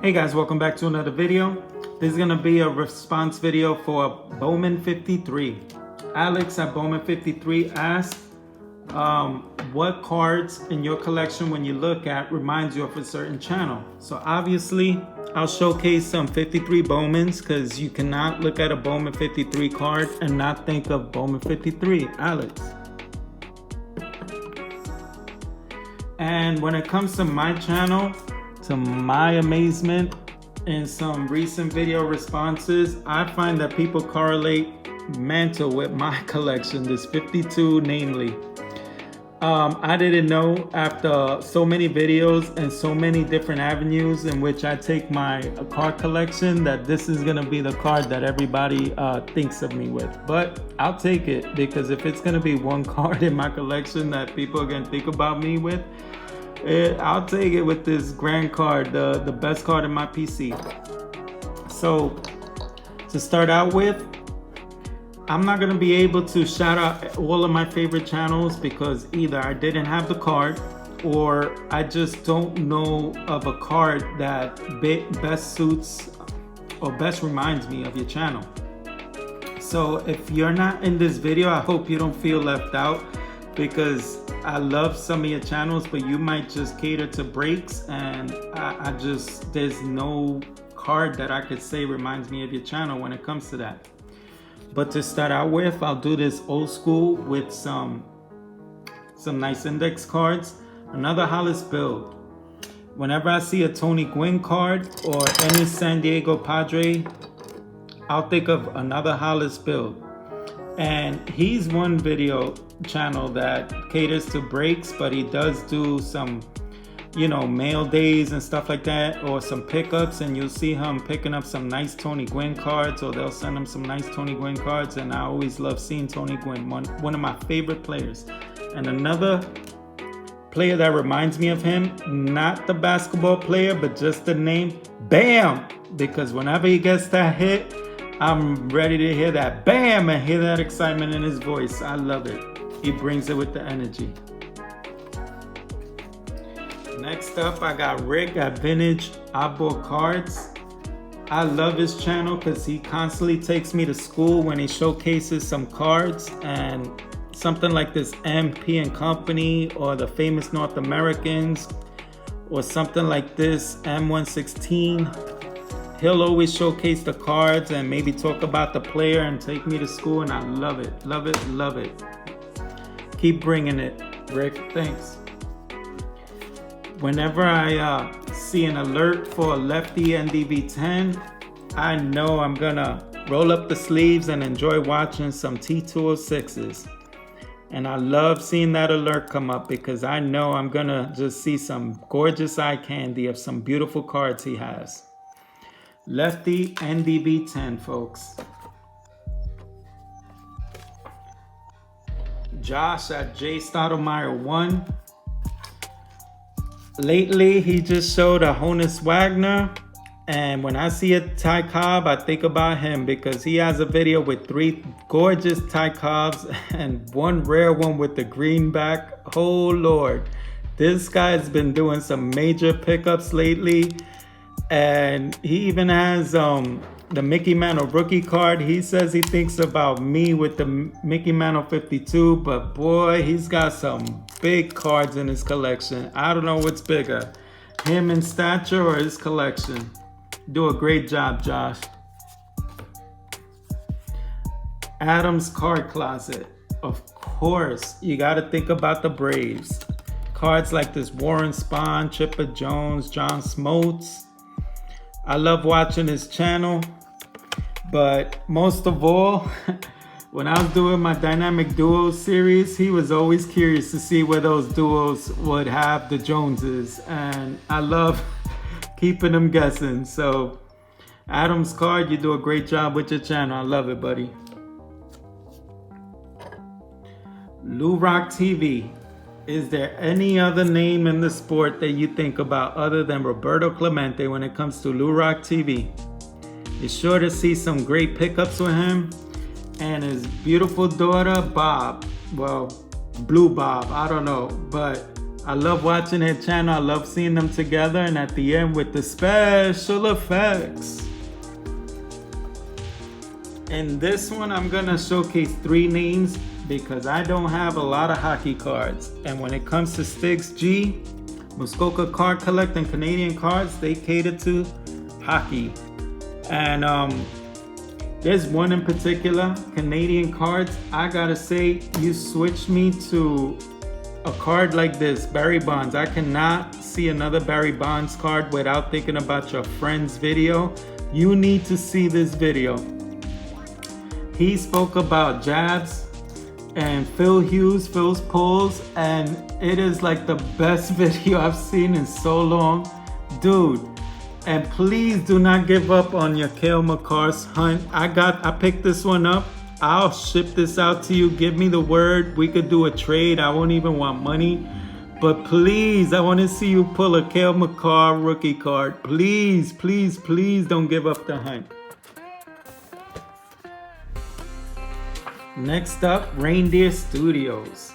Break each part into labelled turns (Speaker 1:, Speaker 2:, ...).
Speaker 1: Hey guys, welcome back to another video. This is going to be a response video for Bowman 53. Alex at Bowman 53 asked what cards in your collection when you look at reminds you of a certain channel. So obviously I'll showcase some 53 Bowmans because you cannot look at a Bowman 53 card and not think of Bowman 53, Alex. And when it comes to my channel, to my amazement, in some recent video responses, I find that people correlate mantle with my collection, this 52 namely. I didn't know after so many videos and so many different avenues in which I take my card collection that this is gonna be the card that everybody thinks of me with. But I'll take it, because if it's gonna be one card in my collection that people are gonna think about me with, I'll take it with this grand card, the best card in my PC. So to start out with, I'm not going to be able to shout out all of my favorite channels because either I didn't have the card or I just don't know of a card that best suits or best reminds me of your channel. So if you're not in this video, I hope you don't feel left out, because I love some of your channels, but you might just cater to breaks, and there's no card that I could say reminds me of your channel when it comes to that. But to start out with, I'll do this old school with some nice index cards. Another Hollis build. Whenever I see a Tony Gwynn card or any San Diego Padre, I'll think of another Hollis build. And he's one video channel that caters to breaks, but he does do some, mail days and stuff like that, or some pickups, and you'll see him picking up some nice Tony Gwynn cards, or they'll send him some nice Tony Gwynn cards. And I always love seeing Tony Gwynn, one of my favorite players. And another player that reminds me of him, not the basketball player, but just the name, Bam, because whenever he gets that hit, I'm ready to hear that bam and hear that excitement in his voice. I love it. He brings it with the energy. Next up, I got Rick at Vintage Oddball Cards. I love his channel because he constantly takes me to school when he showcases some cards, and something like this MP and Company or the Famous North Americans or something like this M116. He'll always showcase the cards and maybe talk about the player and take me to school, and I love it, love it, love it. Keep bringing it, Rick, thanks. Whenever I see an alert for a Lefty NDV10, I know I'm gonna roll up the sleeves and enjoy watching some T206s. And I love seeing that alert come up because I know I'm gonna just see some gorgeous eye candy of some beautiful cards he has. Lefty NDV10, folks. Josh at J. Stottlemyre 1. Lately, he just showed a Honus Wagner, and when I see a Ty Cobb, I think about him because he has a video with 3 gorgeous Ty Cobbs and one rare one with the greenback. Oh Lord, this guy's been doing some major pickups lately. And he even has the Mickey Mantle rookie card. He says he thinks about me with the Mickey Mantle 52, but boy, he's got some big cards in his collection. I don't know what's bigger, him in stature or his collection. Do a great job, Josh. Adam's Card Closet. Of course, you got to think about the Braves. Cards like this Warren Spahn, Chipper Jones, John Smoltz. I love watching his channel, but most of all, when I was doing my Dynamic Duos series, he was always curious to see where those duos would have the Joneses, and I love keeping them guessing. So, Adam's Card, you do a great job with your channel. I love it, buddy. Lou Rock TV. Is there any other name in the sport that you think about other than Roberto Clemente when it comes to Lou Rock TV? You're sure to see some great pickups with him and his beautiful daughter, Bob. Well, Blue Bob, I don't know. But I love watching his channel. I love seeing them together, and at the end with the special effects. In this one, I'm gonna showcase 3 names because I don't have a lot of hockey cards. And when it comes to Sticks G, Muskoka Card Collect, and Canadian Cards, they cater to hockey. And there's one in particular, Canadian Cards. I gotta say, you switch me to a card like this, Barry Bonds. I cannot see another Barry Bonds card without thinking about your friend's video. You need to see this video. He spoke about jabs and Phil's pulls, and it is like the best video I've seen in so long. Dude, and please do not give up on your Cale Makar's hunt. I picked this one up. I'll ship this out to you. Give me the word. We could do a trade. I won't even want money. But please, I want to see you pull a Cale Makar rookie card. Please, please, please don't give up the hunt. Next up, Reindeer Studios.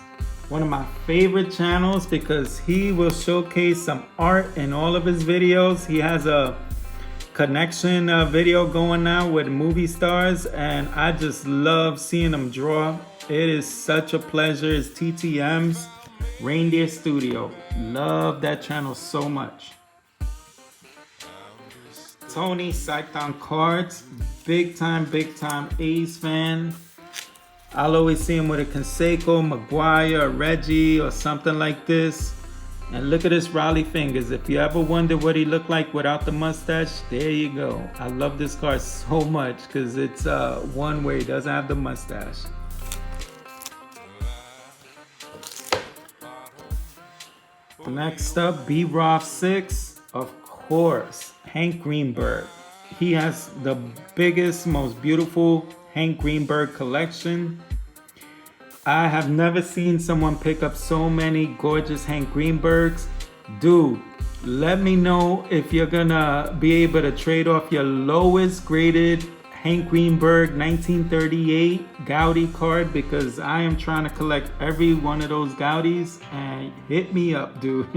Speaker 1: One of my favorite channels because he will showcase some art in all of his videos. He has a connection video going now with movie stars, and I just love seeing him draw. It is such a pleasure. It's TTM's Reindeer Studio. Love that channel so much. Tony Saitan Cards, big time A's fan. I'll always see him with a Canseco, Maguire, Reggie, or something like this. And look at his Raleigh fingers. If you ever wonder what he looked like without the mustache, there you go. I love this card so much because it's one where he doesn't have the mustache. Next up, B-Roth 6, of course, Hank Greenberg. He has the biggest, most beautiful Hank Greenberg collection. I have never seen someone pick up so many gorgeous Hank Greenbergs. Dude, let me know if you're gonna be able to trade off your lowest graded Hank Greenberg 1938 Gaudi card, because I am trying to collect every one of those Gaudis, and hit me up, dude.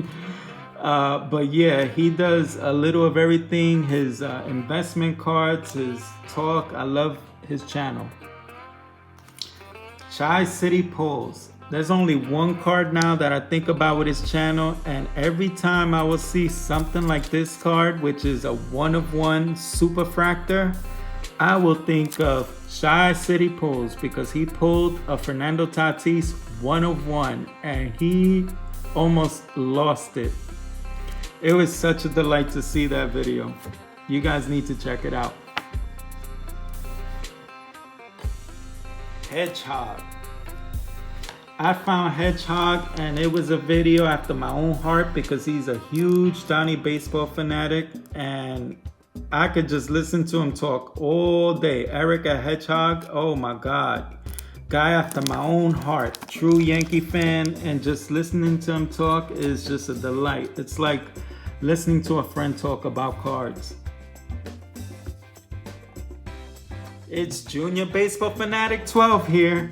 Speaker 1: But yeah, he does a little of everything. His investment cards, his talk, I love his channel. Tri-City Pulls. There's only one card now that I think about with his channel, and every time I will see something like this card, which is a 1-of-1 Superfractor, I will think of Tri-City Pulls, because he pulled a Fernando Tatis 1-of-1 and he almost lost it. It was such a delight to see that video. You guys need to check it out. Hedgehog. I found Hedgehog, and it was a video after my own heart because he's a huge Donnie baseball fanatic, and I could just listen to him talk all day. Eric at Hedgehog, oh my God. Guy after my own heart. True Yankee fan, and just listening to him talk is just a delight. It's like listening to a friend talk about cards. It's Junior Baseball Fanatic 12 here.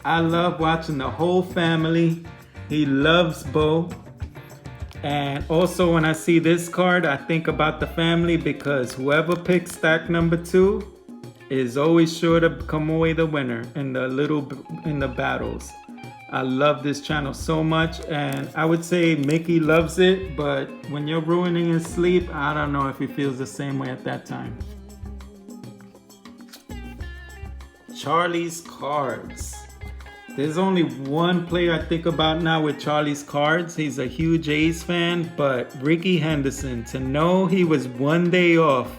Speaker 1: I love watching the whole family. He loves Bo. And also when I see this card, I think about the family, because whoever picks stack number 2 is always sure to come away the winner in the battles. I love this channel so much, and I would say Mickey loves it, but when you're ruining his sleep, I don't know if he feels the same way at that time. Charlie's Cards. There's only one player I think about now with Charlie's Cards. He's a huge A's fan, but Ricky Henderson. To know he was one day off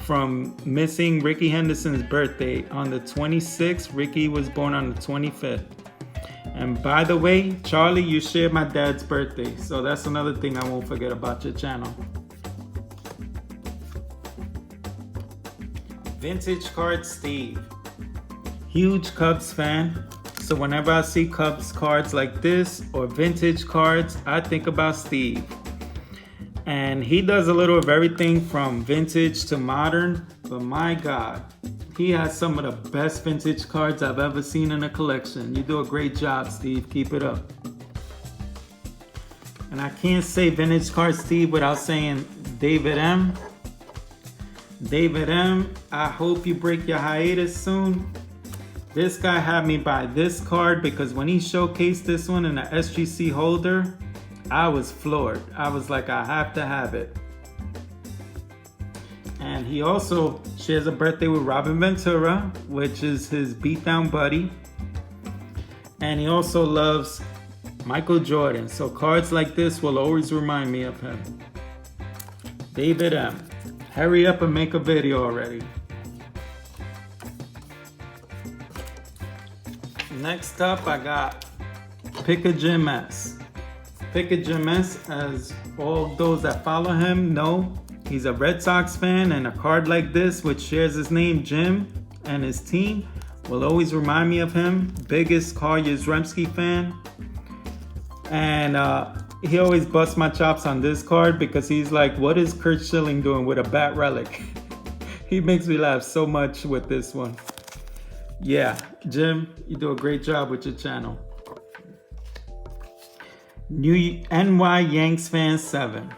Speaker 1: from missing Ricky Henderson's birthday on the 26th. Ricky was born on the 25th. And by the way, Charlie, you share my dad's birthday, so that's another thing I won't forget about your channel. Vintage Card Steve. Huge Cubs fan, so whenever I see Cubs cards like this or vintage cards, I think about Steve. And he does a little of everything from vintage to modern, but my God, he has some of the best vintage cards I've ever seen in a collection. You do a great job, Steve. Keep it up. And I can't say Vintage Card Steve without saying David M. David M, I hope you break your hiatus soon. This guy had me buy this card because when he showcased this one in an SGC holder, I was floored. I was like, I have to have it. And he also shares a birthday with Robin Ventura, which is his beatdown buddy. And he also loves Michael Jordan. So cards like this will always remind me of him. David M. Hurry up and make a video already. Next up, I got Pick a Jim S. Pick a Jim S, as all those that follow him know, he's a Red Sox fan, and a card like this, which shares his name, Jim, and his team, will always remind me of him. Biggest Carl Yastrzemski fan. And he always busts my chops on this card because he's like, what is Kurt Schilling doing with a bat relic? He makes me laugh so much with this one. Yeah, Jim, you do a great job with your channel. New NY Yanks fan 7.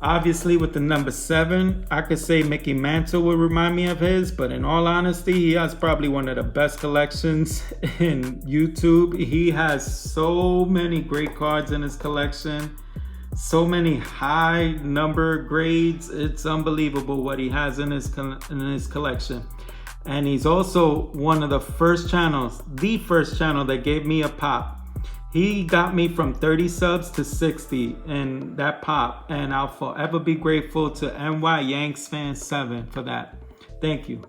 Speaker 1: Obviously with the number 7, I could say Mickey Mantle would remind me of his, but in all honesty, he has probably one of the best collections in YouTube. He has so many great cards in his collection, so many high number grades. It's unbelievable what he has in his collection. And he's also one of the first channels, the first channel that gave me a pop. He got me from 30 subs to 60 in that pop, and I'll forever be grateful to NY Yanks fan 7 for that. Thank you.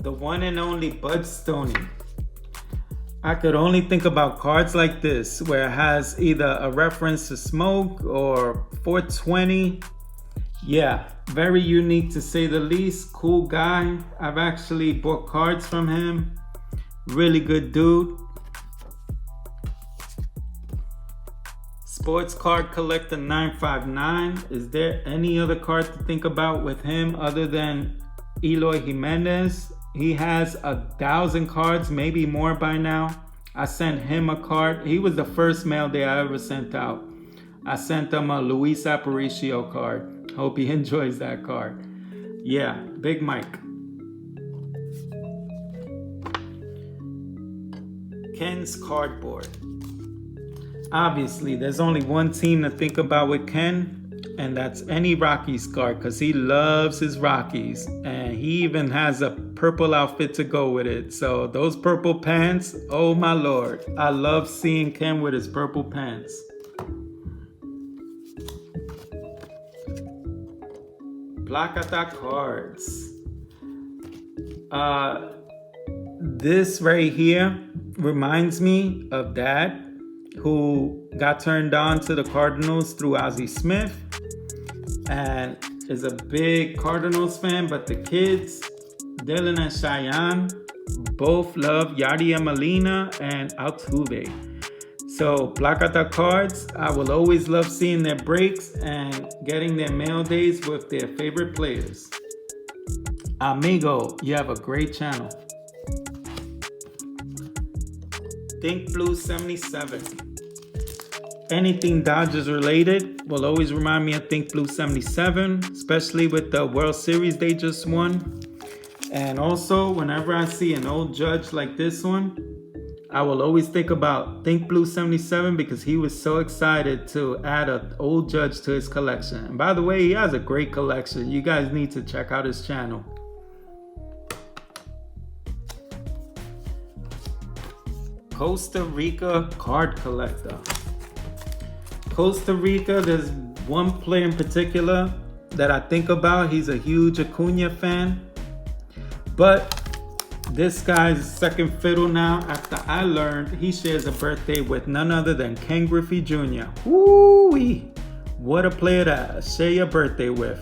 Speaker 1: The one and only budstoning. I could only think about cards like this where it has either a reference to smoke or 420. Yeah, very unique to say the least. Cool guy. I've actually bought cards from him. Really good dude. Sports Card Collector 959. Is there any other card to think about with him other than Eloy Jimenez? He has 1,000 cards, maybe more by now. I sent him a card. He was the first mail day I ever sent out. I sent him a Luis Aparicio card. Hope he enjoys that card. Yeah, Big Mike. Ken's cardboard. Obviously, there's only one team to think about with Ken, and that's any Rockies card, because he loves his Rockies. And he even has a purple outfit to go with it. So those purple pants, oh my lord. I love seeing Ken with his purple pants. Placata cards. This right here reminds me of Dad, who got turned on to the Cardinals through Ozzie Smith and is a big Cardinals fan, but the kids, Dylan and Cheyenne, both love Yadier Molina and Altuve. So Placata cards, I will always love seeing their breaks and getting their mail days with their favorite players. Amigo, you have a great channel. Think Blue 77. Anything Dodgers related will always remind me of Think Blue 77, especially with the World Series they just won. And also, whenever I see an old Judge like this one, I will always think about Think Blue 77 because he was so excited to add an old Judge to his collection. And by the way, he has a great collection. You guys need to check out his channel. Costa Rica card collector. Costa Rica, there's one player in particular that I think about. He's a huge Acuna fan. But this guy's second fiddle now after I learned he shares a birthday with none other than Ken Griffey Jr. Woo-wee! What a player to share your birthday with.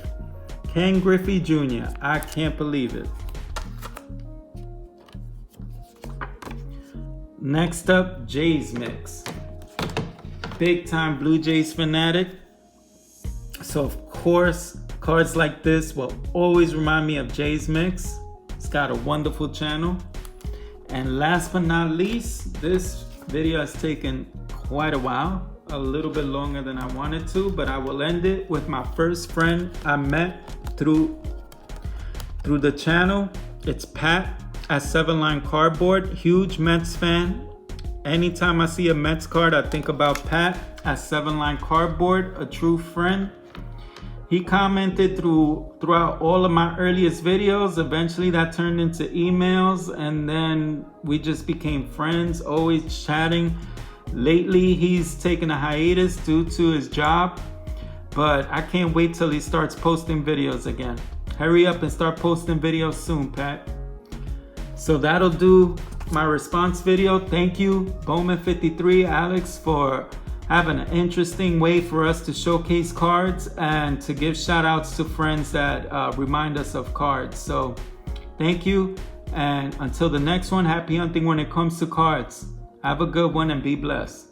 Speaker 1: Ken Griffey Jr. I can't believe it. Next up, Jays Mix. Big time Blue Jays fanatic. So of course, cards like this will always remind me of Jays Mix. It's got a wonderful channel. And last but not least, this video has taken quite a while, a little bit longer than I wanted to, but I will end it with my first friend I met through the channel. It's Pat at 7 Line Cardboard, huge Mets fan. Anytime I see a Mets card, I think about Pat at 7 Line Cardboard, a true friend. He commented throughout all of my earliest videos. Eventually that turned into emails, and then we just became friends, always chatting. Lately, he's taken a hiatus due to his job, but I can't wait till he starts posting videos again. Hurry up and start posting videos soon, Pat. So that'll do my response video. Thank you, Bowman53, Alex, for having an interesting way for us to showcase cards and to give shout outs to friends that remind us of cards. So thank you, and until the next one, happy hunting when it comes to cards. Have a good one and be blessed.